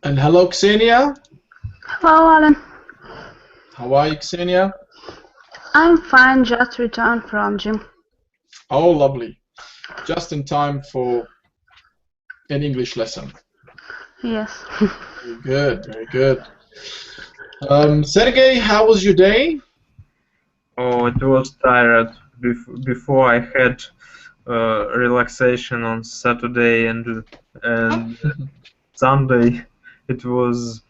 And hello, Xenia. Hello, Alan. How are you, Xenia? I'm fine, just returned from gym. Oh, lovely. Just in time for an English lesson. Yes. Very good, very good. Sergey, how was your day? Oh, it was tired. Before I had relaxation on Saturday and Sunday. It was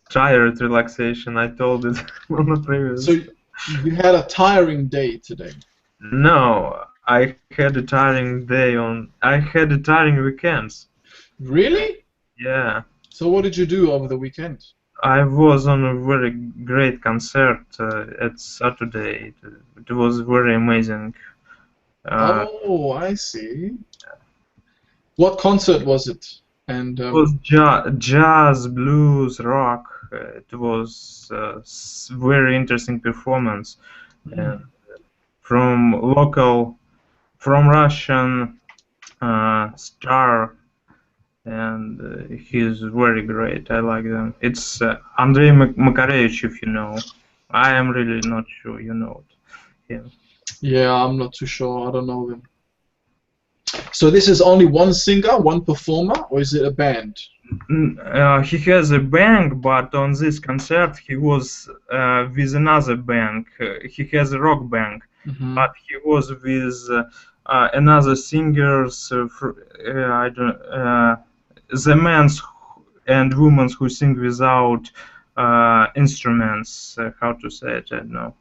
tired relaxation. I told it on the previous. So you had a tiring day today. No, I had a tiring day on. I had a tiring weekends. Really? Yeah. So what did you do over the weekend? I was on a very great concert at Saturday. It was very amazing. Oh, I see. What concert was it? And It was jazz, blues, rock. It was very interesting performance, and from Russian star, and he's very great. I like them. It's Andrei Makarevich, if you know. I am really not sure you know him. yeah, I'm not too sure. I don't know them. So this is only one singer, one performer, or is it a band? He has a band, but on this concert he was with another band. He has a rock band, but he was with another singers. I don't, the men and women who sing without instruments. How to say it? I don't know.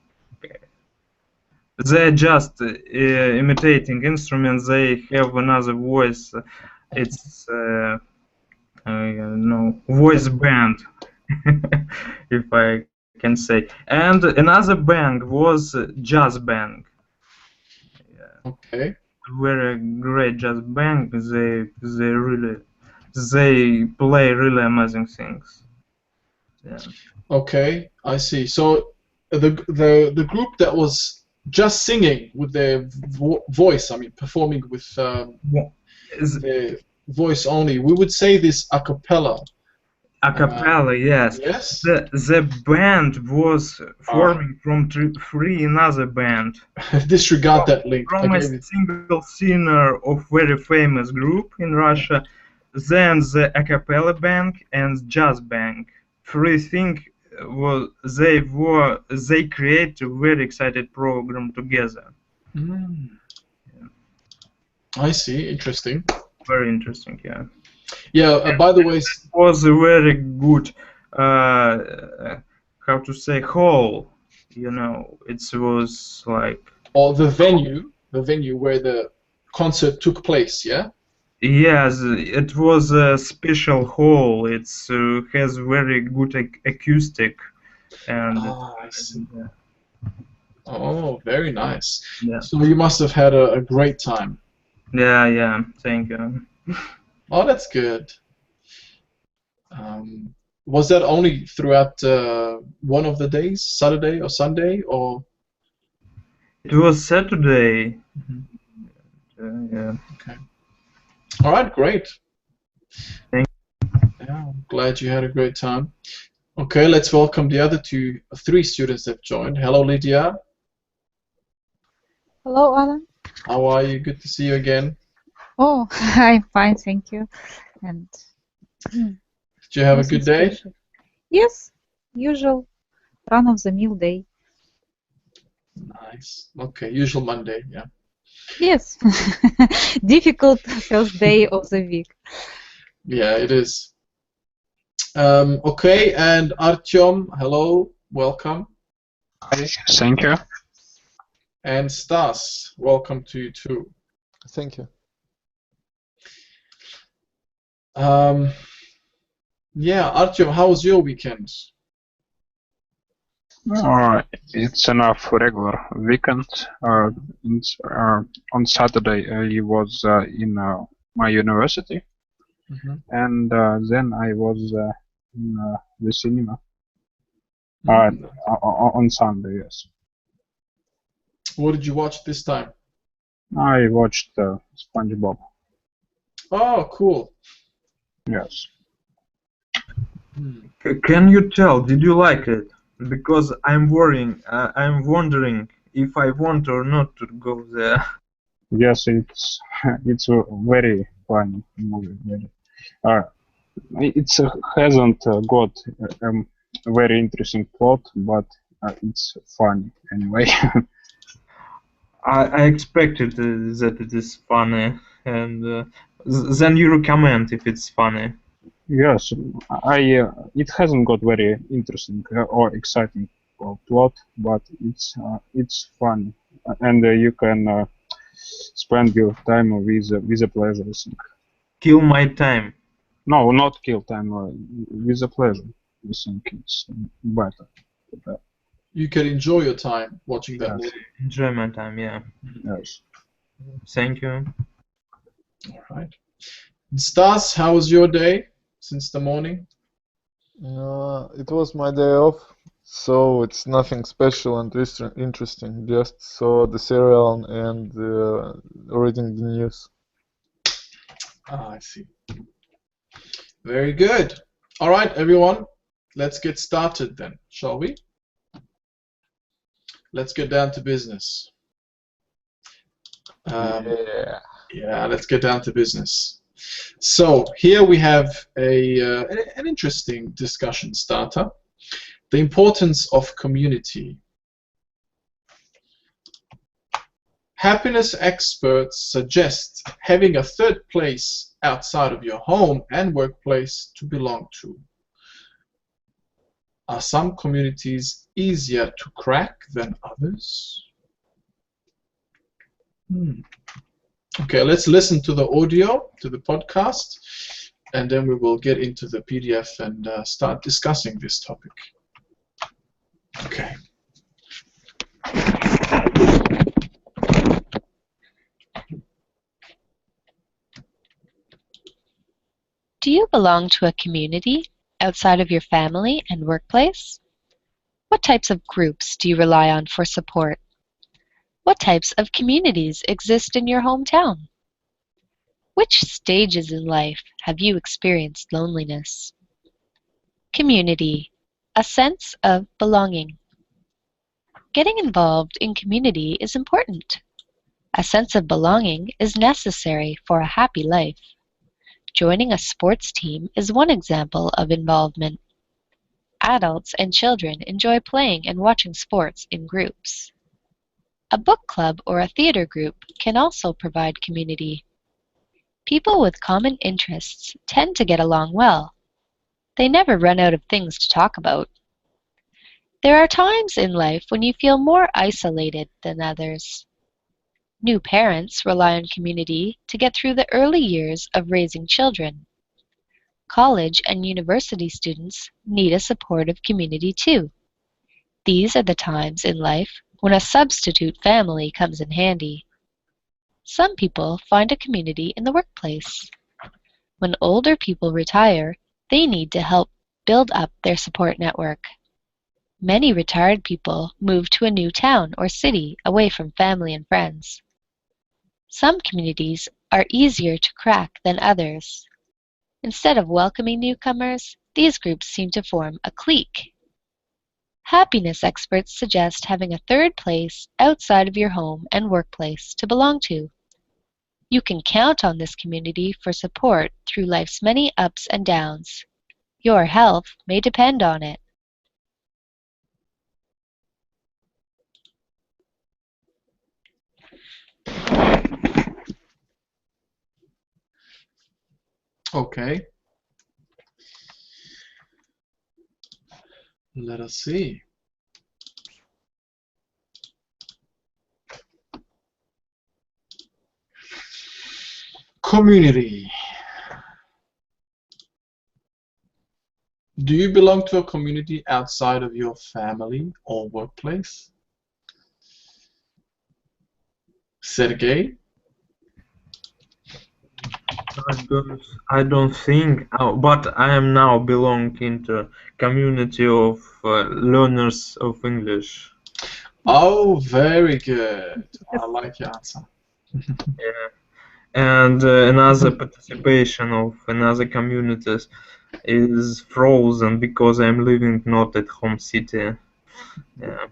They're just imitating instruments. They have another voice. It's no voice band, if I can say. And another band was jazz band. Yeah. Okay. Very great jazz band. They play really amazing things. Yeah. Okay, I see. So the group that was just singing with their voice, I mean, performing with their voice only, we would say this a cappella. A cappella, yes. Yes. The band was forming from three another band. Disregard that link. From a single singer of very famous group in Russia, then the a cappella band and jazz band. Three things they create a very excited program together. I see. Interesting. Very interesting, yeah. Yeah. By the way, it was a very good, how to say, hall. You know, it was like. Or the venue where the concert took place. Yeah. Yes, it was a special hall. It has very good acoustic, and I see. Oh, very nice. Yeah. So you must have had a great time. Yeah. Thank you. Oh, that's good. Was that only throughout one of the days, Saturday or Sunday, or? It was Saturday. Yeah. Okay. All right, great. Thank Yeah, I'm glad you had a great time. Okay, let's welcome the other three students that joined. Hello, Lydia. Hello, Alan. How are you? Good to see you again. Oh, I'm fine, thank you. And did you have a good day? Special. Yes, usual run-of-the-mill day. Nice. Okay, usual Monday, yeah. Yes, difficult first day of the week. Yeah, it is. Okay, and Artyom, hello, welcome. Hi, thank you. And Stas, welcome to you too. Thank you. Yeah, Artyom, how was your weekend? It's enough regular weekend. On Saturday I was in my university, and then I was in the cinema on Sunday. Yes. What did you watch this time? I watched SpongeBob. Oh, cool. Yes. Can you tell? Did you like it? Because I'm worrying. I'm wondering if I want or not to go there. Yes, it's a very funny movie. It hasn't got a very interesting plot, but it's funny anyway. I expected that it is funny, and then you recommend if it's funny. Yes, it hasn't got very interesting or exciting plot, but it's fun, and you can spend your time with a pleasure. I think. Kill my time. No, not kill time. With a pleasure. I think it's better. You can enjoy your time watching that movie. Enjoy my time, yeah. Yes. Thank you. All right. Stas, how was your day since the morning? It was my day off, so it's nothing special and interesting. Just saw the serial and reading the news. I see. Very good. All right, everyone. Let's get started then, shall we? Let's get down to business. Yeah, let's get down to business. So here we have an interesting discussion starter. The importance of community. Happiness experts suggest having a third place outside of your home and workplace to belong to. Are some communities easier to crack than others? Okay, let's listen to the audio, to the podcast, and then we will get into the PDF and start discussing this topic. Okay. Do you belong to a community outside of your family and workplace? What types of groups do you rely on for support? What types of communities exist in your hometown? Which stages in life have you experienced loneliness? Community, a sense of belonging. Getting involved in community is important. A sense of belonging is necessary for a happy life. Joining a sports team is one example of involvement. Adults and children enjoy playing and watching sports in groups. A book club or a theater group can also provide community. People with common interests tend to get along well. They never run out of things to talk about. There are times in life when you feel more isolated than others. New parents rely on community to get through the early years of raising children. College and university students need a supportive community too. These are the times in life when a substitute family comes in handy. Some people find a community in the workplace. When older people retire, they need to help build up their support network. Many retired people move to a new town or city away from family and friends. Some communities are easier to crack than others. Instead of welcoming newcomers, these groups seem to form a clique. Happiness experts suggest having a third place outside of your home and workplace to belong to. You can count on this community for support through life's many ups and downs. Your health may depend on it. Okay. Let us see. Community. Do you belong to a community outside of your family or workplace? Sergey? I don't think, but I am now belonging to community of learners of English. Oh, very good. I like your answer. Yeah. and another participation of another communities is frozen because I'm living not at home city. Yeah.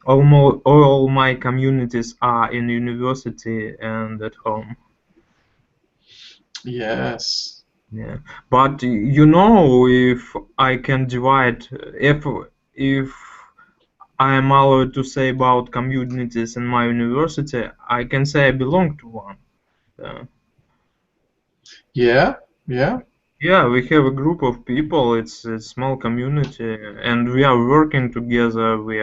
All my communities are in university and at home. Yes. Yeah, but you know, if I can divide, if I am allowed to say about communities in my university, I can say I belong to one. Yeah. Yeah. Yeah, we have a group of people. It's a small community, and we are working together. We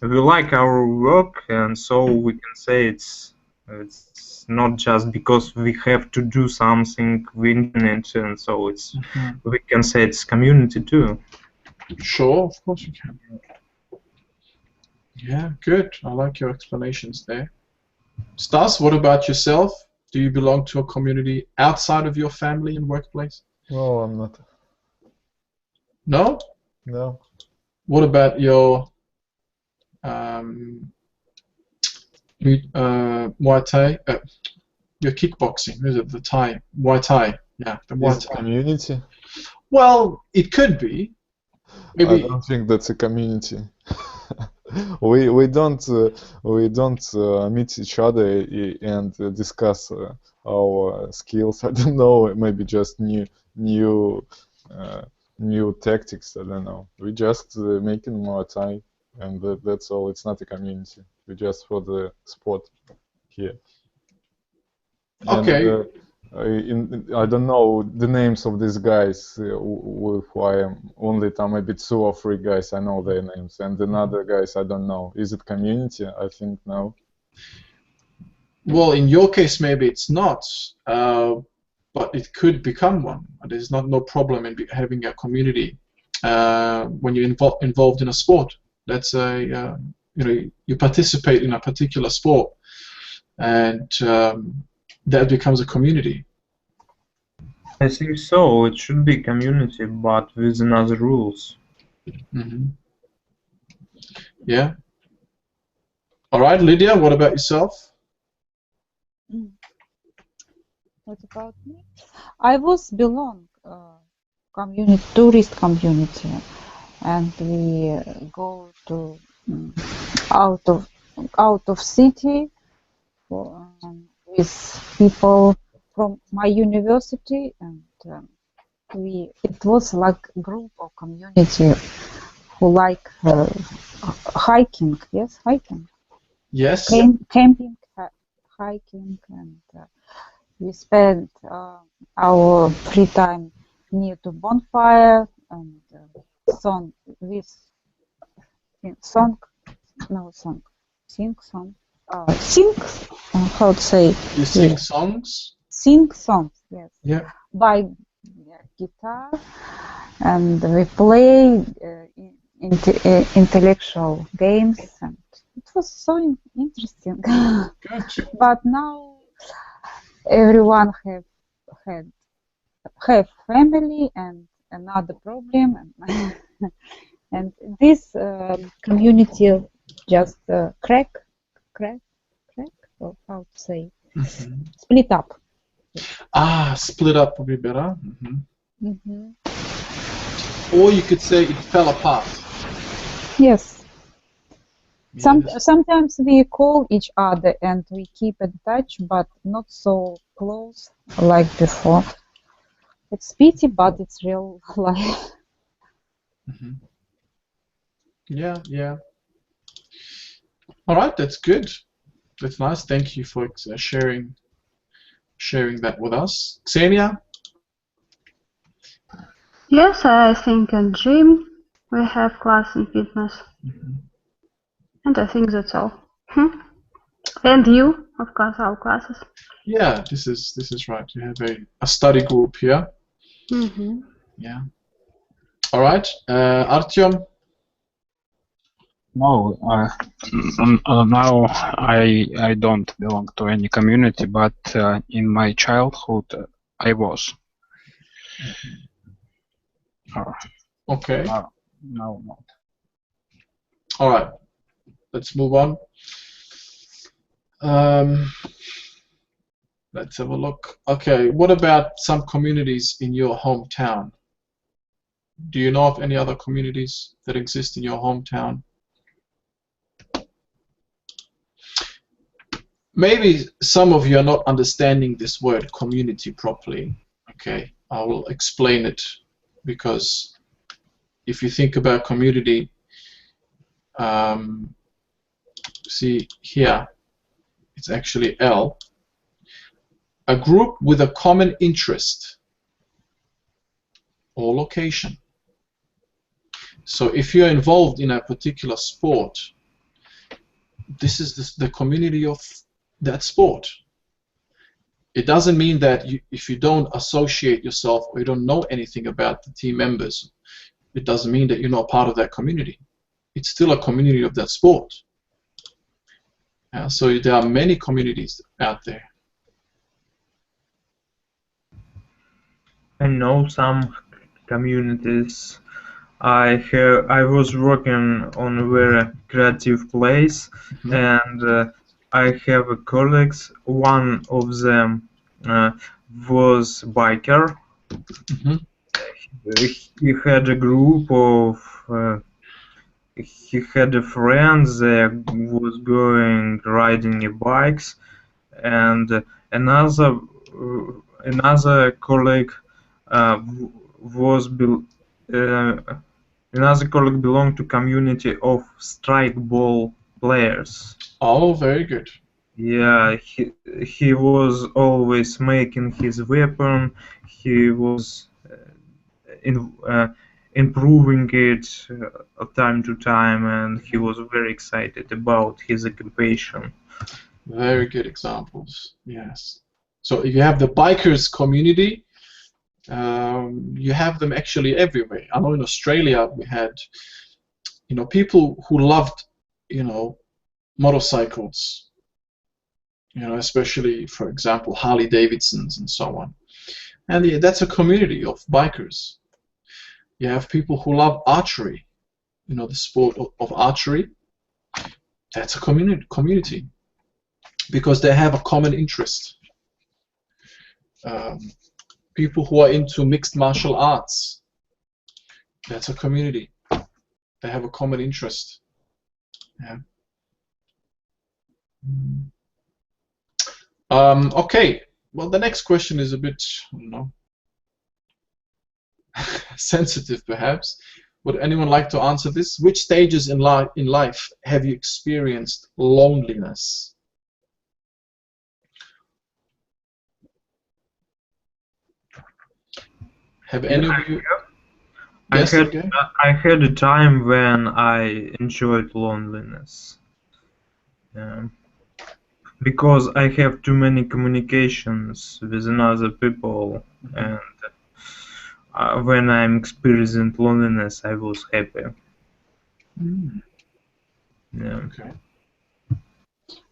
like our work, and so we can say it's not just because we have to do something we internet, and so it's we can say it's community too. Sure, of course you can. Yeah, good. I like your explanations there. Stas, what about yourself? Do you belong to a community outside of your family and workplace? No, I'm not. No? No. What about your Muay Thai? Your kickboxing? Is it the Thai? Muay Thai? Yeah, the Muay Is it Thai. community? Well, it could be. I Maybe. don't think that's a community. we don't meet each other and discuss our skills. I don't know, maybe just new tactics. I don't know. We just making Muay Thai, and that's all. It's not a community. We just for the sport here. Okay. And, I don't know the names of these guys with who I am. Only maybe 2 or 3 guys I know their names, and another guys I don't know. Is it community? I think no. Well, in your case, maybe it's not, but it could become one. There's no problem in having a community when you're involved in a sport. That's a you participate in a particular sport, and that becomes a community. I think so. It should be community, but with another rules. Yeah. All right, Lydia. What about yourself? What about me? I was belong tourist community, and we go to out of city with people from my university, and it was like a group or community who like hiking. Yes, hiking. Yes. Camping, hiking, and we spent our free time near to bonfire and sing, how to say? You sing songs? Sing songs, yes. Yeah. By guitar, and we play intellectual games, and it was so interesting. Good. But now everyone have family and another problem, and this community just crack, or how to say, split up. Split up would be better. Or you could say it fell apart. Yes. Sometimes we call each other and we keep in touch, but not so close like before. It's pity, but it's real life. Yeah. All right, that's good. That's nice. Thank you for sharing that with us. Ksenia? Yes, I think in gym we have class in fitness. And I think that's all. And you, of course, our classes. Yeah, this is right. You have a study group here. Yeah. All right, Artyom. No, now I don't belong to any community, but in my childhood I was. Okay. No, not. All right. Let's move on. Let's have a look. Okay, what about some communities in your hometown? Do you know of any other communities that exist in your hometown? Maybe some of you are not understanding this word community properly. Okay, I will explain it, because if you think about community, see here, it's actually L. A group with a common interest or location. So if you're involved in a particular sport, this is the community of that sport. It doesn't mean that if you don't associate yourself or you don't know anything about the team members, it doesn't mean that you're not part of that community. It's still a community of that sport. So there are many communities out there. I know some communities. I was working on a very creative place, and I have colleagues. One of them was biker. He had a group of. He had a friend that was going riding bikes, and another colleague another colleague belonged to community of strike ball players. Oh, very good. Yeah, he was always making his weapon. He was improving it time to time, and he was very excited about his occupation. Very good examples. Yes. So you have the bikers community. You have them actually everywhere. I know in Australia we had, people who loved, motorcycles. Especially, for example, Harley Davidsons and so on. And that's a community of bikers. You have people who love archery. The sport of archery. That's a community. Because they have a common interest. People who are into mixed martial arts, that's a community. They have a common interest. Yeah. Okay, well, the next question is a bit, sensitive perhaps. Would anyone like to answer this? Which stages in life have you experienced loneliness? Have any of you? Yes, I had a time when I enjoyed loneliness. Because I have too many communications with other people, and when I'm experiencing loneliness, I was happy. Yeah. Okay.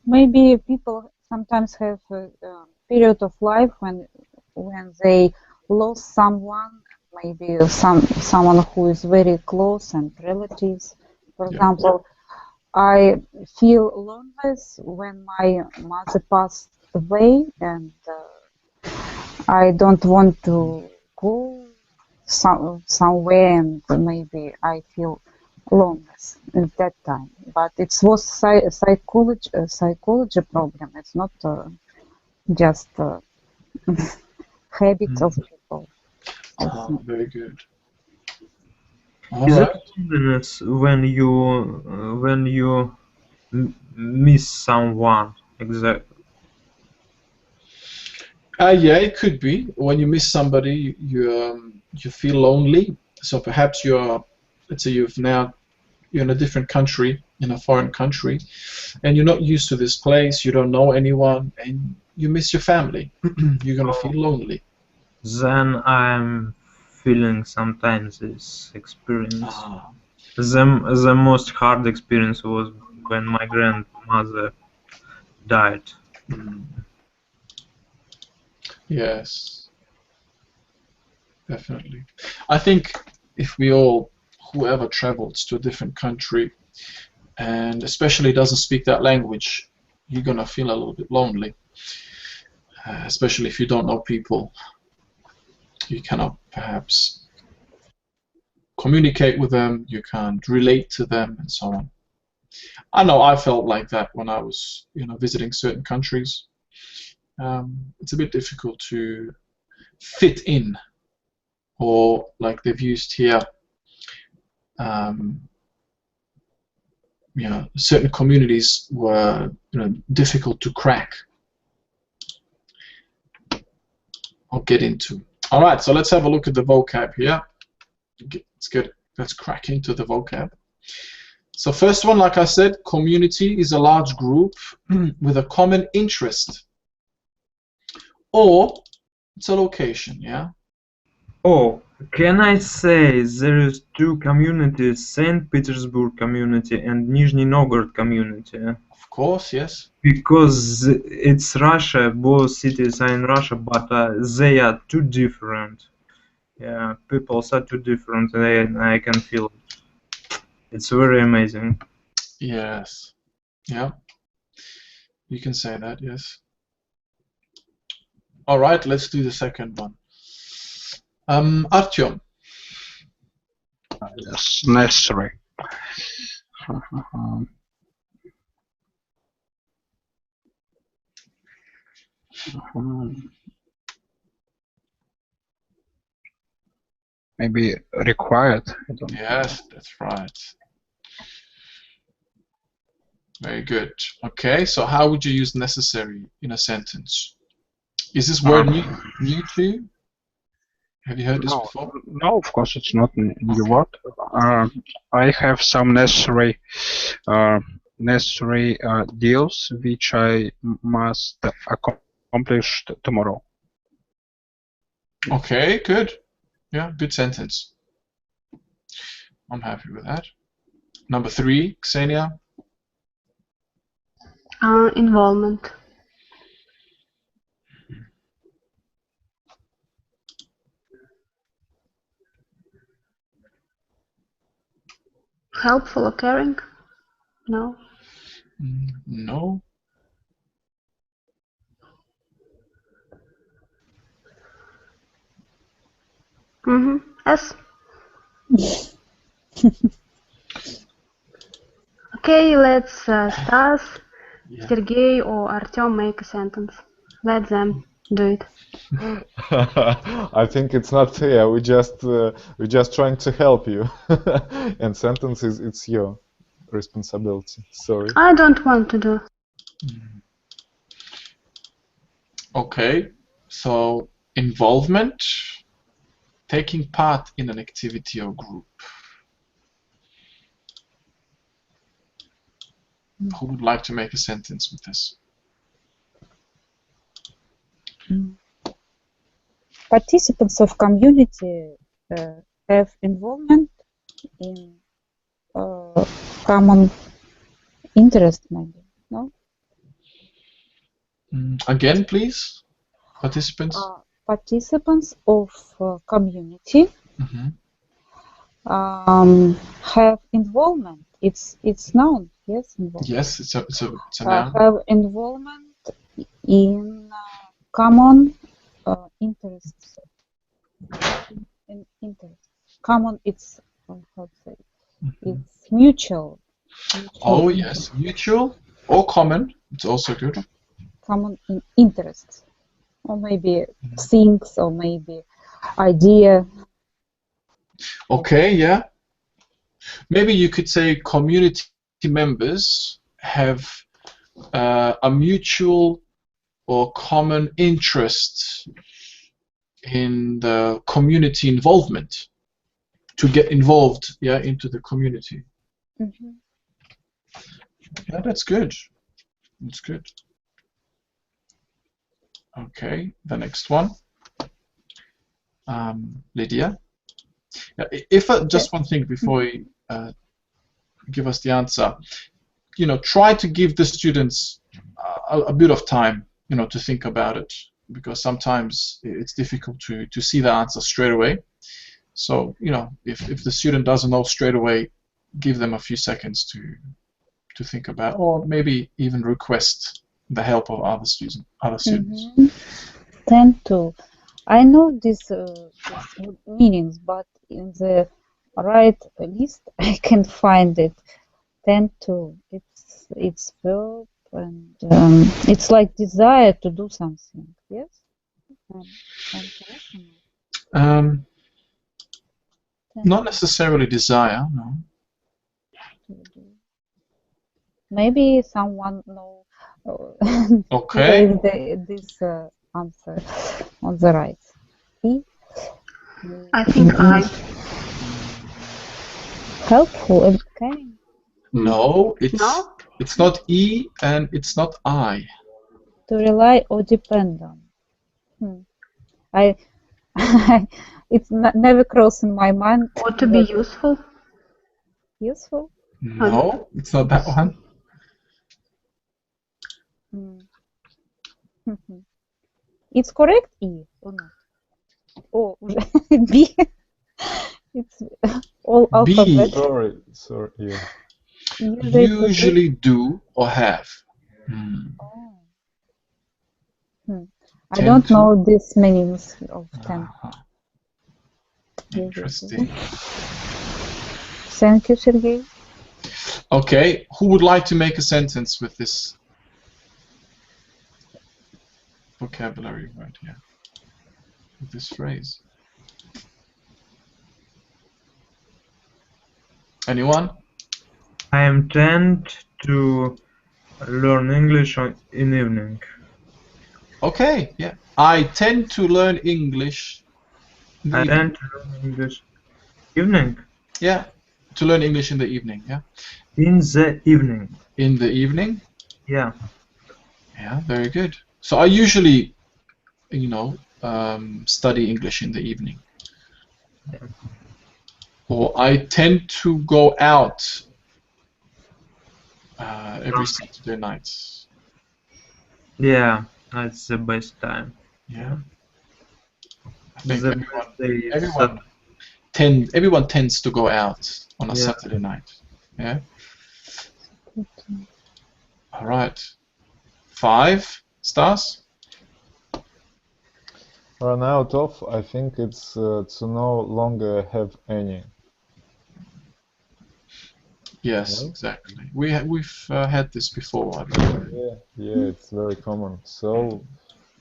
Maybe people sometimes have a period of life when they lost someone, maybe someone who is very close and relatives. For example, I feel loneliness when my mother passed away, and I don't want to go somewhere, and maybe I feel loneliness at that time. But it was psychology problem. It's not just habits of people. Very good. Is it loneliness when you miss someone? Exactly. Yeah, it could be. When you miss somebody, you feel lonely. So perhaps let's say you're in a different country, in a foreign country, and you're not used to this place. You don't know anyone, and you miss your family. You're gonna feel lonely. Then I'm feeling sometimes this experience. The most hard experience was when my grandmother died. Yes, definitely. I think if whoever travels to a different country, and especially doesn't speak that language, you're gonna feel a little bit lonely. especially if you don't know people. You cannot perhaps communicate with them, you can't relate to them, and so on. I know I felt like that when I was, visiting certain countries. It's a bit difficult to fit in, or like they've used here, certain communities were difficult to crack or get into. All right, so let's have a look at the vocab here. It's good. Let's crack into the vocab. So first one, like I said, community is a large group with a common interest, or it's a location, yeah? Oh, can I say there is two communities, St. Petersburg community and Nizhny Novgorod community? Of course, yes. Because it's Russia, both cities are in Russia, but they are too different. Yeah, people are too different, and I can feel it. It's very amazing. Yes. Yeah. You can say that, yes. All right, let's do the second one. Artyom. Yes, necessary. Maybe required. I don't Yes, that's right. Very good. Okay, so how would you use necessary in a sentence? Is this word new to you? Have you heard this before? No, of course it's not a new word. I have some necessary deals which I must accomplish tomorrow. Okay, good. Yeah, good sentence. I'm happy with that. Number 3, Ksenia. Involvement. Helpful or caring? No. No. Yes. Okay, let's Stas, Sergey, or Artyom make a sentence. Let them do it. I think it's not fair. We're just trying to help you, and sentences it's your responsibility. Sorry. I don't want to do. Okay, so involvement, taking part in an activity or group. Who would like to make a sentence with this? Participants of community have involvement in common interest, maybe, no? Again, please. Participants? Participants of community have involvement. It's known, yes? Involvement. Yes, it's a noun. Have involvement in common interests. Common, it's how to say? It's mutual. Oh yes, mutual or common. It's also good. Common interests, or maybe things, or maybe idea. Okay, yeah. Maybe you could say community members have a mutual or common interest in the community involvement, to get involved, yeah, into the community. Yeah, that's good. That's good. Okay, the next one. Lydia. If just one thing before you give us the answer, try to give the students a bit of time, to think about it, because sometimes it's difficult to see the answer straight away. So, if the student doesn't know straight away, give them a few seconds to think about, or maybe even request the help of other students. Tend to. I know these meanings, but in the right list I can't find it. Tend to. It's verb and it's like desire to do something. Yes. Not necessarily desire. No. Maybe someone know. Okay. This answer on the right. I think I. Helpful and caring. No, it's No? it's not E and it's not I. To rely or depend on. It's never crossed in my mind. Or to be useful? Useful. No, it's not that one. It's correct E or not? Oh, B. It's all alphabet. Sorry, yeah. Usually do or have. I don't know these meanings of tend. Interesting. Thank you, Sergey. Okay, who would like to make a sentence with this vocabulary word here? With this phrase? Anyone? I am tend to learn English in evening. Okay, yeah. I tend to learn English. I tend to learn English evening. Yeah, to learn English in the evening. Yeah. In the evening. In the evening. Yeah. Yeah, very good. So I usually, study English in the evening. Yeah. Or I tend to go out every Saturday night. Yeah, that's the best time. Yeah. I think The everyone tends to go out on a Saturday night. Yeah. All right. 5 stars. Run out of. I think it's to no longer have any. Yes, exactly. We've had this before, I believe. Yeah, it's very common. So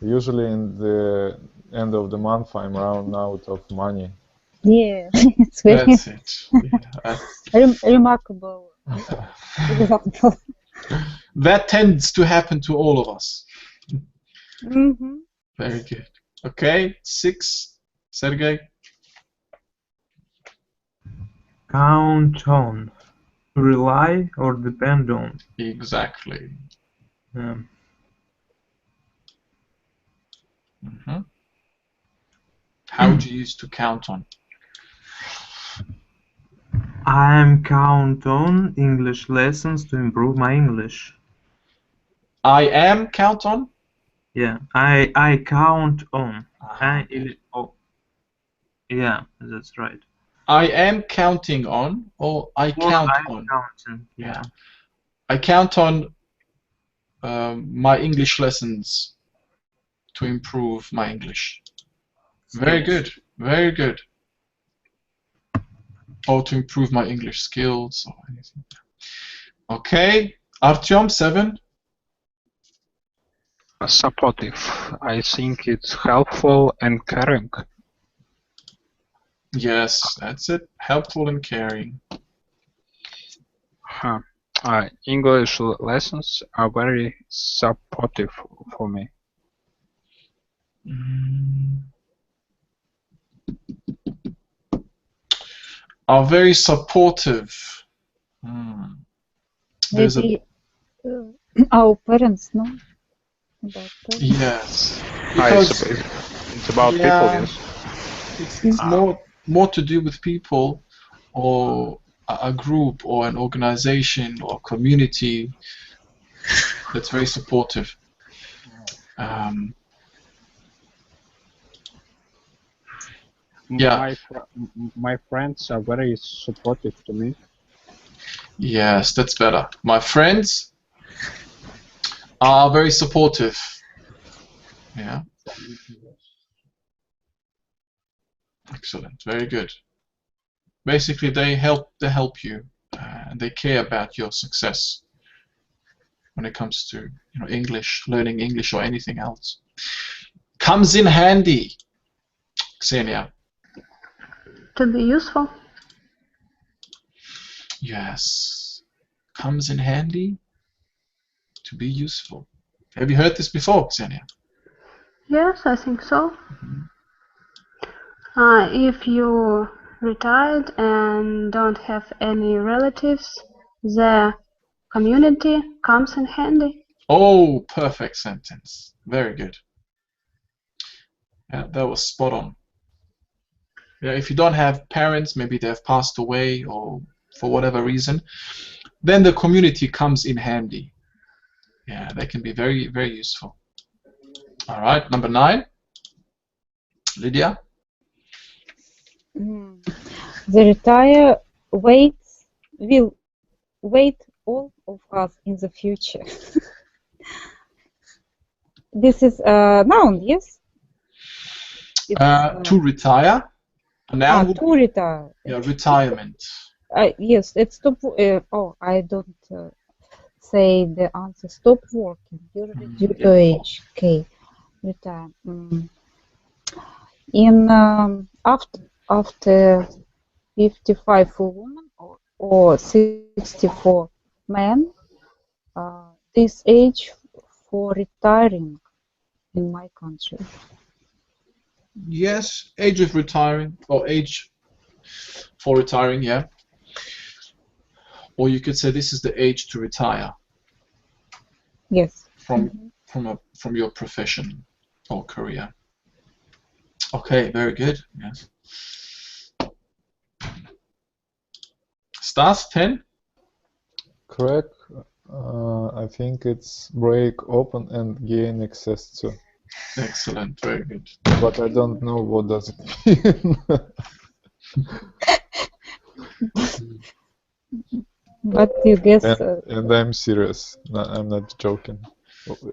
usually in the end of the month, I'm run out of money. Yeah, it's very That's it. Remarkable example. That tends to happen to all of us. Mm-hmm. Very good. Okay, 6, Sergey. Count on. Rely or depend on. Exactly. How do you use to count on? I am count on English lessons to improve my English. I am count on? Yeah, I count on. Okay. Yeah, that's right. I am counting on, or I count on. Counting, yeah. I count on my English lessons to improve my English. Very good, very good. Or to improve my English skills or anything. Okay, Artyom, 7. Supportive. I think it's helpful and caring. Yes, that's it. Helpful and caring. English lessons are very supportive for me. Are very supportive. Maybe our parents know about parents. Yes. It's about people, yes. It's more to do with people or a group or an organization or community that's very supportive. My friends are very supportive to me. Yes, that's better. My friends are very supportive. Yeah. Excellent. Very good. Basically, they help you, and they care about your success when it comes to English, learning English or anything else. Comes in handy, Xenia. To be useful. Yes. Comes in handy. To be useful. Have you heard this before, Xenia? Yes, I think so. If you retired and don't have any relatives, the community comes in handy. Oh, perfect sentence. Very good. Yeah, that was spot on. Yeah, if you don't have parents, maybe they've passed away or for whatever reason, then the community comes in handy. Yeah, they can be very, very useful. All right, number 9. Lydia? The retire will wait all of us in the future. This is a noun, yes? To retire. A noun to retire. Yeah, retirement. Yes, it's stop. Oh, I don't say the answer. Stop working usually due to age. Okay, retire. In after 55 for women or 64 men, this age for retiring in my country. Yes, age of retiring or age for retiring, yeah. Or you could say this is the age to retire. Yes. From your profession or career. Okay, very good. Yes. Stas, 10? Crack, I think it's break open and gain access to. Excellent, very good. But I don't know what does it mean. But you guess... And I'm serious. No, I'm not joking.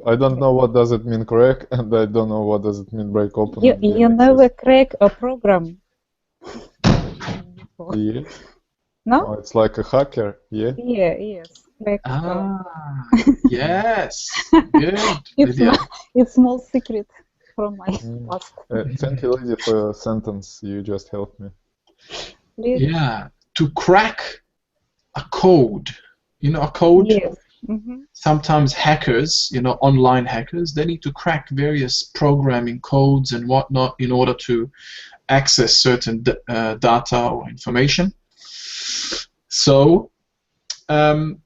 I don't know what does it mean crack, and I don't know what does it mean break open. You never crack a program. Yeah. No? Oh, it's like a hacker, yeah? Yeah, yes. Yes. Good. It's small secret from my past. Thank you, Lydia, for your sentence. You just helped me. Please. Yeah. To crack a code. You know a code? Yes. Sometimes hackers, online hackers, they need to crack various programming codes and whatnot in order to access certain data or information. So, and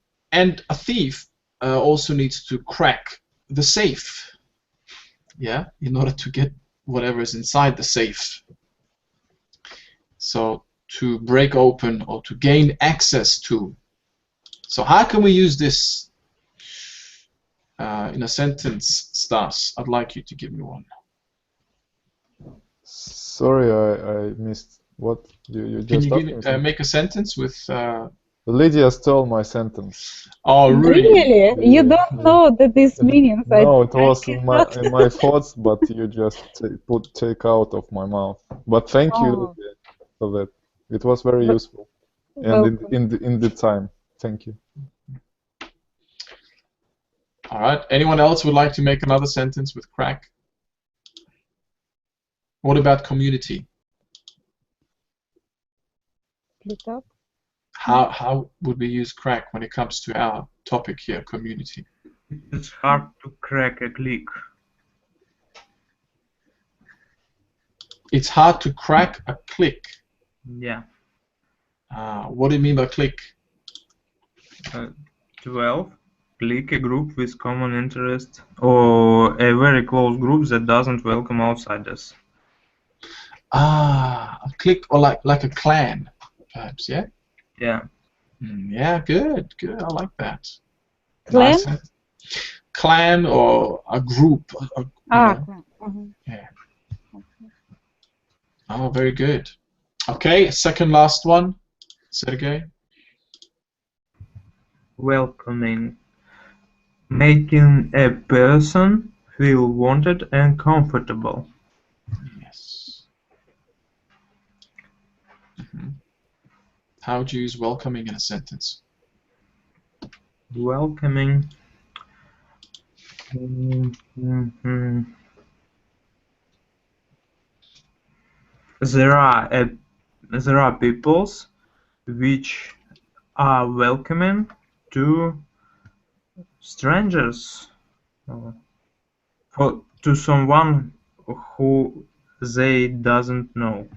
a thief also needs to crack the safe, yeah, in order to get whatever is inside the safe. So, to break open or to gain access to. So how can we use this in a sentence, Stas? I'd like you to give me one. Sorry, I missed what you just Can you make a sentence with... Lydia stole my sentence. Oh, really? Really? You don't know that this means... No, it was in my thoughts, but you just take out of my mouth. But thank you, Lydia, for that. It was very useful. And in the time. Thank you. All right. Anyone else would like to make another sentence with crack? What about community? Split up. How would we use crack when it comes to our topic here, community? It's hard to crack a click. It's hard to crack a click. Yeah. What do you mean by click? 12. Click a group with common interest or a very close group that doesn't welcome outsiders. A click or like a clan, perhaps, yeah? Yeah. Yeah, good. I like that. Clan? Nice. Clan or a group. Yeah. Oh, very good. Okay, second last one, Sergey. Welcoming. Making a person feel wanted and comfortable. Yes. How do you use welcoming in a sentence? Welcoming. There are peoples which are welcoming to strangers, to someone who they doesn't know.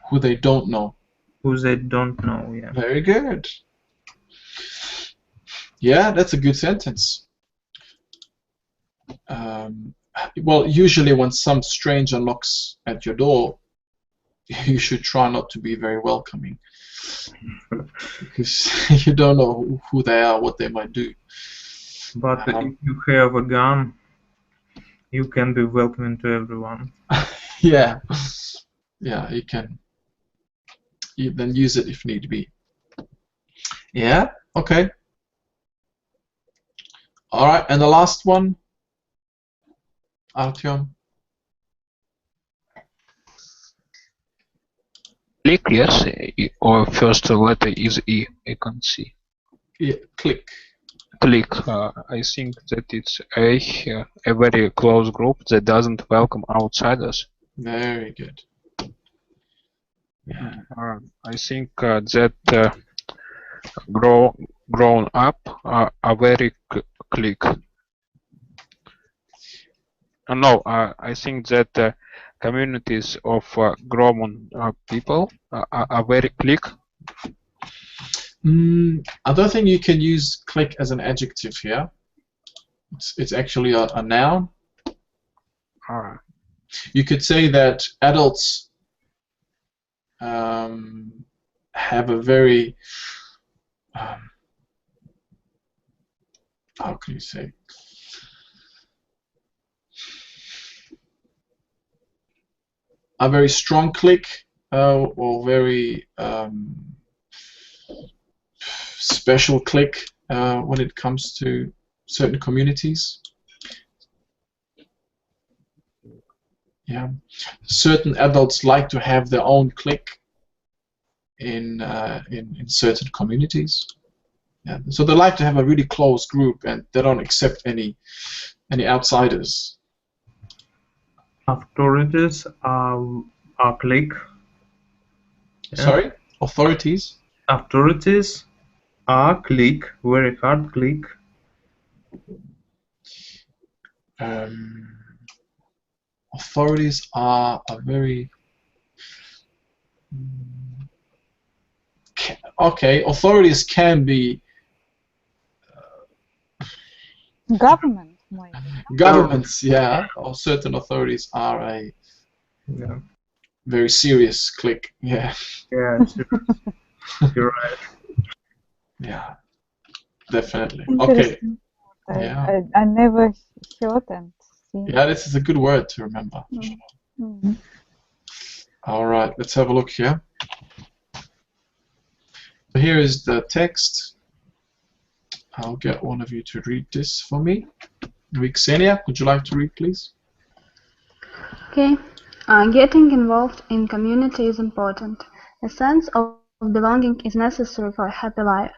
Who they don't know. Who they don't know, yeah. Very good. Yeah, that's a good sentence. Well, usually when some stranger knocks at your door, you should try not to be very welcoming. Because you don't know who they are, what they might do. But if you have a gun, you can be welcoming to everyone. Yeah. Yeah, you can. You then use it if need be. Yeah, okay. Alright, and the last one, Artyom. Click, yes, or first letter is E, I can't see. Yeah, click. Click, I think that it's a very close group that doesn't welcome outsiders. Very good. Yeah. I think that grown up are very click. No, I think that communities of grown people are very click. I don't think you can use click as an adjective here. It's actually a noun. You could say that adults have a very how can you say? A very strong click or very special click when it comes to certain communities. Yeah, certain adults like to have their own clique in certain communities. Yeah, so they like to have a really close group, and they don't accept any outsiders. Authorities are clique. Yeah. Sorry, authorities. Authorities are clique, very hard clique. Authorities are a very okay. Authorities can be Government, maybe. Governments, yeah, or certain authorities are a very serious clique. Yeah. Yeah, you're right. Yeah, definitely. Okay. Yeah. I never heard and seen. Yeah, this is a good word to remember. Mm-hmm. All right, let's have a look here. So here is the text. I'll get one of you to read this for me. Ksenia, would you like to read, please? Okay. Getting involved in community is important. A sense of belonging is necessary for a happy life.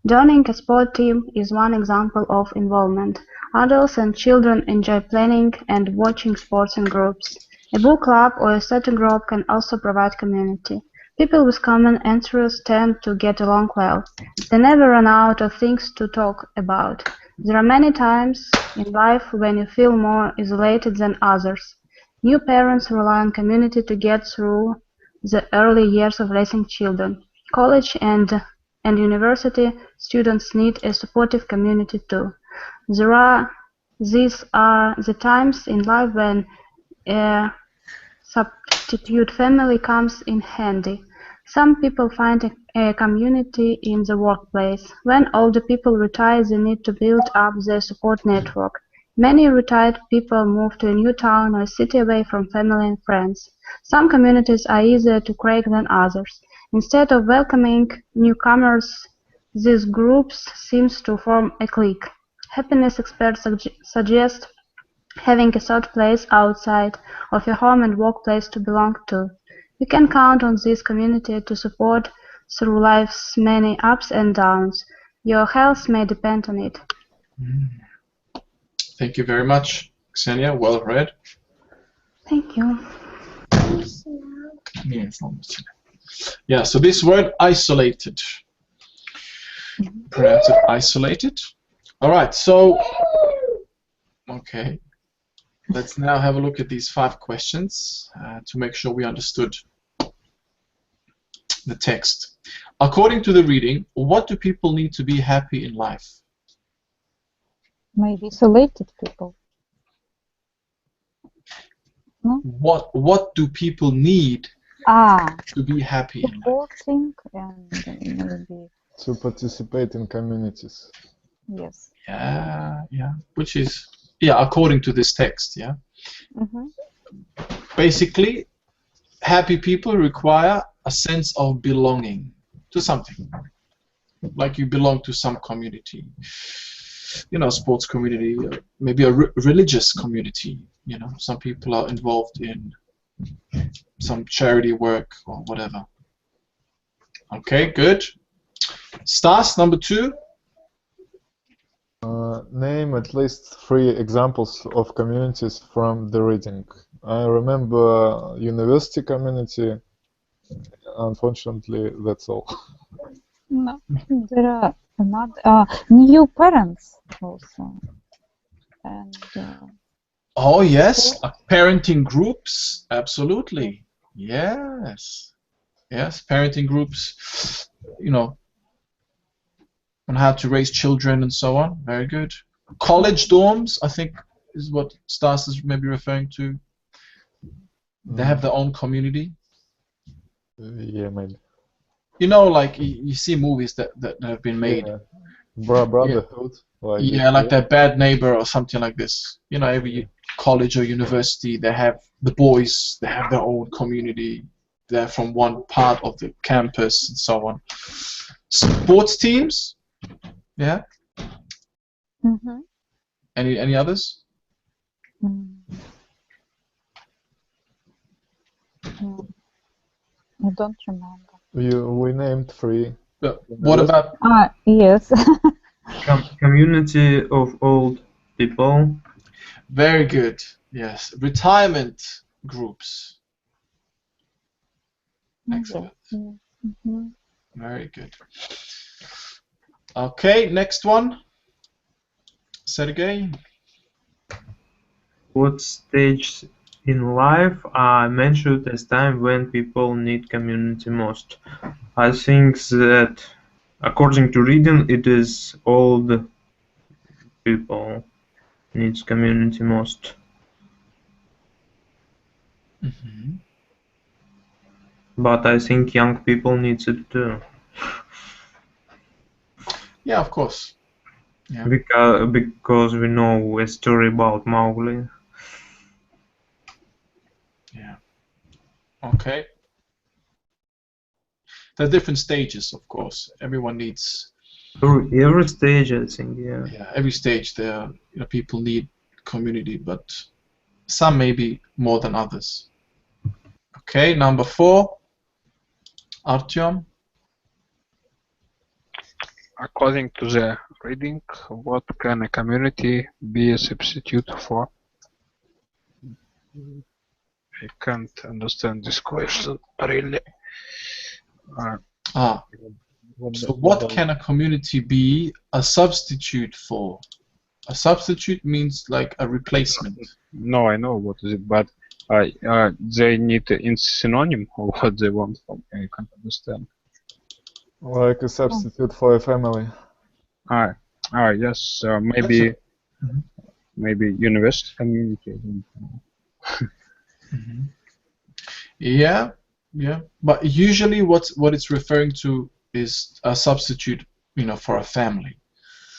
Joining a sport team is one example of involvement. Adults and children enjoy planning and watching sports in groups. A book club or a study group can also provide community. People with common interests tend to get along well. They never run out of things to talk about. There are many times in life when you feel more isolated than others. New parents rely on community to get through the early years of raising children. College and university students need a supportive community too. These are the times in life when a substitute family comes in handy. Some people find a community in the workplace. When older people retire, they need to build up their support network. Many retired people move to a new town or city away from family and friends. Some communities are easier to crack than others. Instead of welcoming newcomers, these groups seem to form a clique. Happiness experts suggest having a third place outside of your home and workplace to belong to. You can count on this community to support through life's many ups and downs. Your health may depend on it. Thank you very much, Ksenia. Well read. Thank you. Yeah, so this word isolated. Pronounce it isolated. All right, so, okay. Let's now have a look at these 5 questions to make sure we understood the text. According to the reading, what do people need to be happy in life? Maybe isolated people. No? What do people need to be happy in life? Supporting and maybe To participate in communities. yes. Yeah. Which is, yeah, according to this text, yeah. Basically, happy people require a sense of belonging to something. Like you belong to some community, you know, sports community, maybe a religious community. You know, some people are involved in some charity work or whatever. Okay, good. Stas, number 2. Name at least 3 examples of communities from the reading. I remember university community. Unfortunately, that's all. No, there are another new parents also, and Oh yes, parenting groups, absolutely. Yes, parenting groups. You know, on how to raise children and so on. Very good. College dorms, I think, is what Stas is maybe referring to. They have their own community. Yeah, maybe. You know, like you see movies that have been made. Yeah. Brotherhood. Like Yeah, like that Bad Neighbor or something like this. You know, every college or university, they have the boys, they have their own community. They're from one part of the campus and so on. Sports teams, yeah. Any others? I don't remember. We named 3. What about? Yes. Community of old people. Very good. Yes, retirement groups. Excellent. Very good. Okay, next one. Sergey. What stage in life are mentioned as time when people need community most? I think that, according to reading, it is old people needs community most. But I think young people needs it too. Yeah, of course. Yeah. Because we know a story about Mowgli. Yeah. Okay. There are different stages, of course. Everyone needs. Every stage, I think, yeah. Yeah, every stage there, you know, people need community, but some maybe more than others. Okay, number 4, Artyom. According to the reading, what can a community be a substitute for? I can't understand this question really. So what can a community be a substitute for? A substitute means like a replacement. No, I know what is it, but they need a synonym of what they want from. I can't understand. Like a substitute for a family. Yes, maybe maybe university community. Yeah, but usually what it's referring to is a substitute, you know, for a family.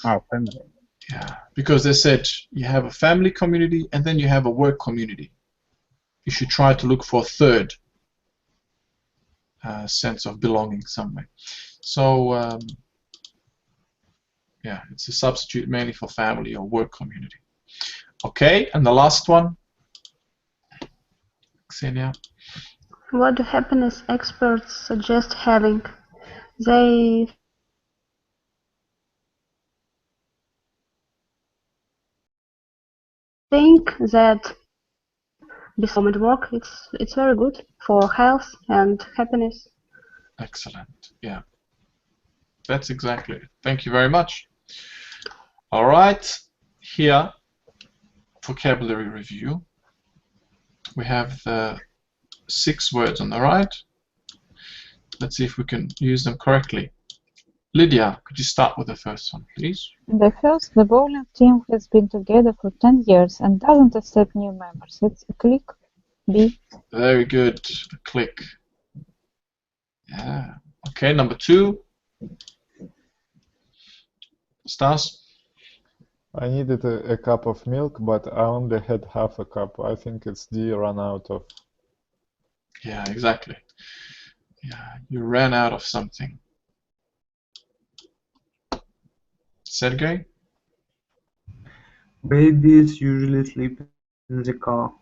Family. Yeah, because they said you have a family community and then you have a work community. You should try to look for a third sense of belonging somewhere. So Yeah, it's a substitute mainly for family or work community. Okay, and the last one, Xenia. What do happiness experts suggest having? They think that home at work it's very good for health and happiness. Excellent. Yeah, that's exactly it. Thank you very much. All right, here, vocabulary review. We have the 6 words on the right. Let's see if we can use them correctly. Lydia, could you start with the first one, please? The bowling team has been together for 10 years and doesn't accept new members. It's a click. B. Very good. A click. Yeah. Okay, number 2. Stas? I needed a cup of milk, but I only had half a cup. I think it's D, run out of. Yeah, exactly. Yeah, you ran out of something. Sergey? Babies usually sleep in the car.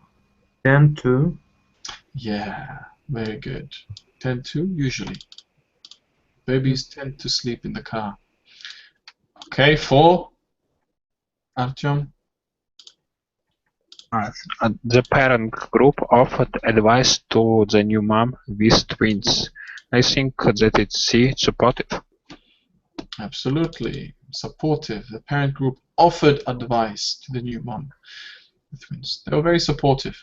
Tend to. Yeah, very good. Tend to, usually. Babies tend to sleep in the car. Okay, 4. Artyom? The parent group offered advice to the new mom with twins. I think that it's C, supportive. Absolutely. Supportive. The parent group offered advice to the new mom with twins. They were very supportive.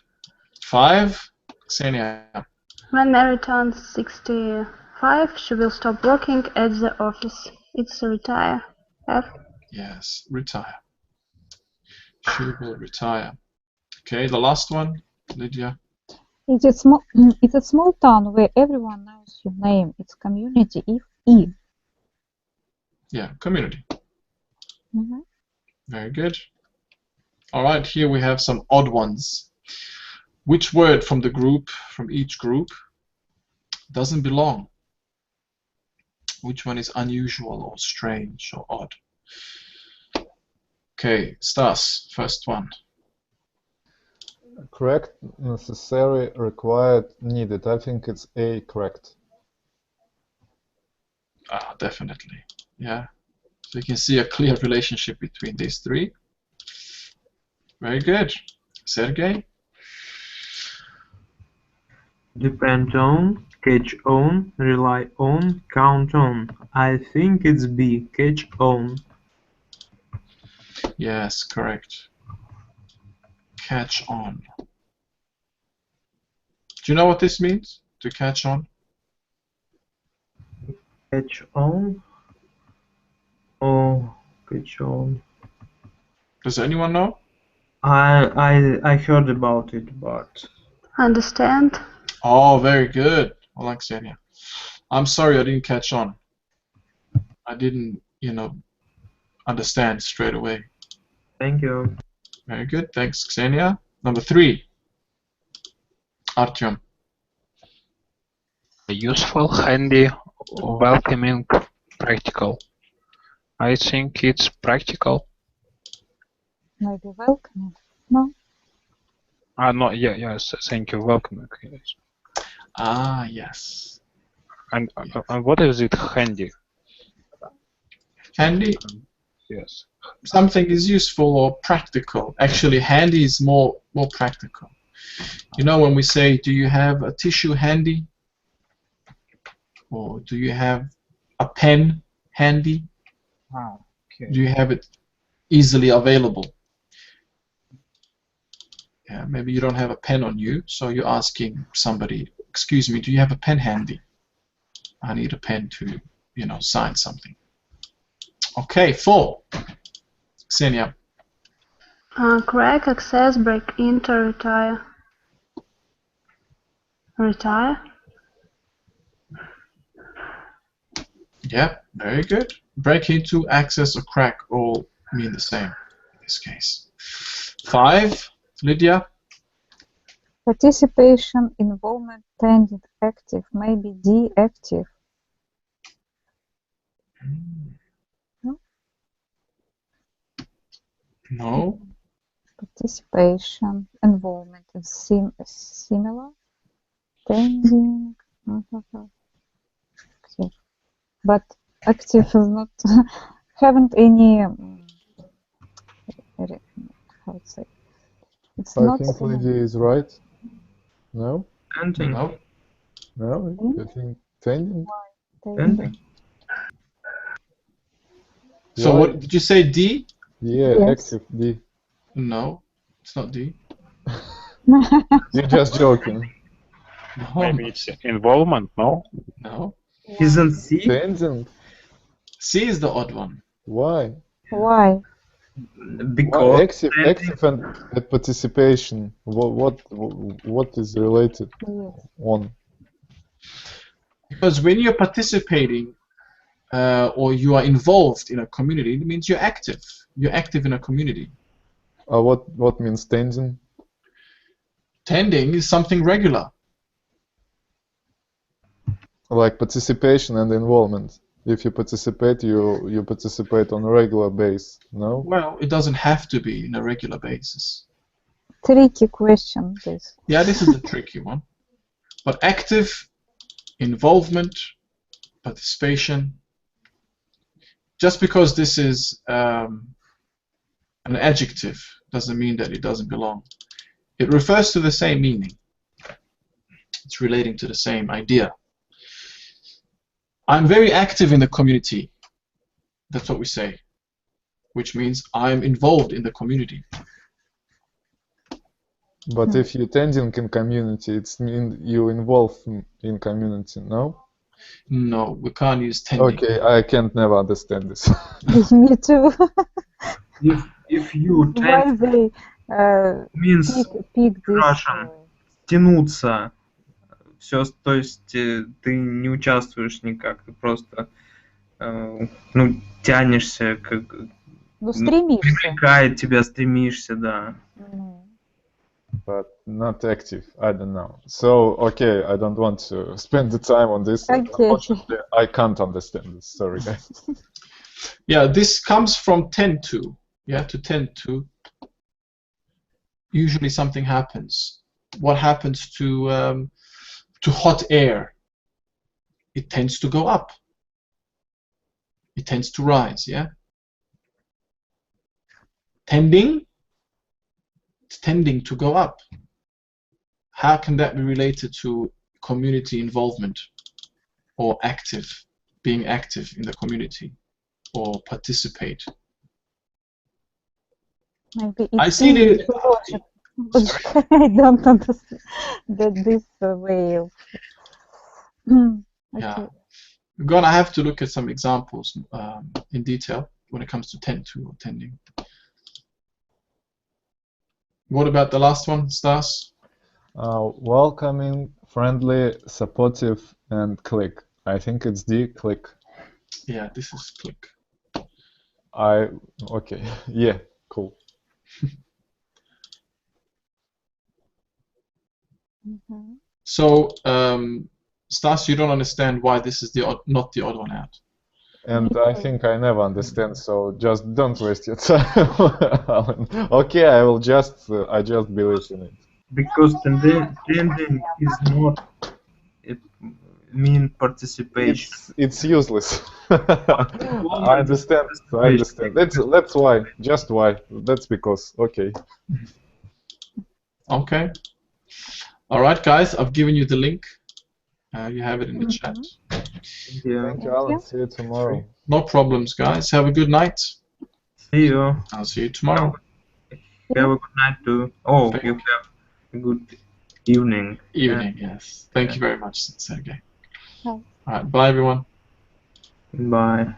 5. Xenia? When Mary turns 65, she will stop working at the office. It's a retire. F. Yes, retire. She will retire. Okay, the last one, Lydia. It's a small town where everyone knows your name. It's community. If E. Yeah, community. Mm-hmm. Very good. All right, here we have some odd ones. Which word from the group, from each group, doesn't belong? Which one is unusual or strange or odd? Okay, Stas, first one. Correct, necessary, required, needed. I think it's A, correct. Ah, definitely. Yeah. So you can see a clear relationship between these 3. Very good. Sergey? Depend on, catch on, rely on, count on. I think it's B, catch on. Yes, correct. Catch on. Do you know what this means? To catch on? Catch on? Oh, catch on. Does anyone know? I heard about it, but... Understand? Oh, very good. Well, like Xenia. I'm sorry I didn't catch on. I didn't, understand straight away. Thank you. Very good. Thanks, Xenia. Number 3. Artyom. Useful, handy, welcoming, practical. I think it's practical. Maybe welcoming. No. No, yes, thank you, welcoming. Yes. Ah, yes. And what is it, handy? Handy? Yes. Something is useful or practical. Actually, handy is more practical. You know, when we say, do you have a tissue handy? Or do you have a pen handy? Ah, okay. Do you have it easily available? Yeah, maybe you don't have a pen on you, so you're asking somebody, excuse me, do you have a pen handy? I need a pen to, sign something. Okay, 4. Xenia. Crack, access, break into, retire. Retire? Yeah, very good. Break into, access, or crack all mean the same in this case. 5. Lydia. Participation, involvement, tended, active. Maybe D, active. No? No. Participation, involvement is similar. Tending. Okay. But active is not haven't any how to say. It's I not think similar. Lydia is right. No? Tending. No. No? I think tending? Tending. So Why? what did you say? D? Yeah, Yes. active D. No, it's not D. You're just joking. No. Maybe it's involvement, no? No. Isn't C? Tending? C is the odd one. Why? Why? Because Active and participation. What is related Yes. on? Because when you're participating or you are involved in a community, it means you're active. You're active in a community. What means tending? Tending is something regular. Like participation and involvement. If you participate, you participate on a regular basis. No? Well, it doesn't have to be in a regular basis. Tricky question, this. Yeah, this is a tricky one. But active, involvement, participation. Just because this is an adjective doesn't mean that it doesn't belong. It refers to the same meaning. It's relating to the same idea. I'm very active in the community. That's what we say. Which means I'm involved in the community. But if you're tending in community, it's mean you involved in community, no? No, we can't use tending. Okay, I can't never understand this. Me too. if you Why tend they means pick this? Russian. Тянуться. Все, то есть ты не участвуешь никак, ты просто ну, тянешься, как Ну, стремишься. привлекает тебя, стремишься, да. But not active, I don't know. So, okay, I don't want to spend the time on this. Okay. Unfortunately, I can't understand this. Sorry, guys. Yeah, this comes from tend to. Yeah, to tend to. Usually something happens. What happens to hot air? It tends to go up. It tends to rise, yeah? Tending? It's tending to go up. How can that be related to community involvement or active, being active in the community or participate? Maybe I it's see the logic. I don't understand this way of. Yeah, Okay. we're gonna have to look at some examples in detail when it comes to tend to or tending. What about the last one, Stas? Welcoming, friendly, supportive, and click. I think it's D, click. Yeah, this is click. Okay, yeah, cool. So, Stas, you don't understand why this is not the odd one out. And I think I never understand, so just don't waste your time, Alan. Okay, I just believe in it. Because tending is not mean participation. It's useless. I understand. That's why. Just why. That's because. Okay. Okay. All right, guys. I've given you the link. You have it in the chat. Yeah. Thank you, Alan. See you tomorrow. No problems, guys. Have a good night. See you. I'll see you tomorrow. Have a good night too. Oh, you have a good evening. Evening, yes. Thank you very much, Sergey. Bye. All right. Bye, everyone. Bye.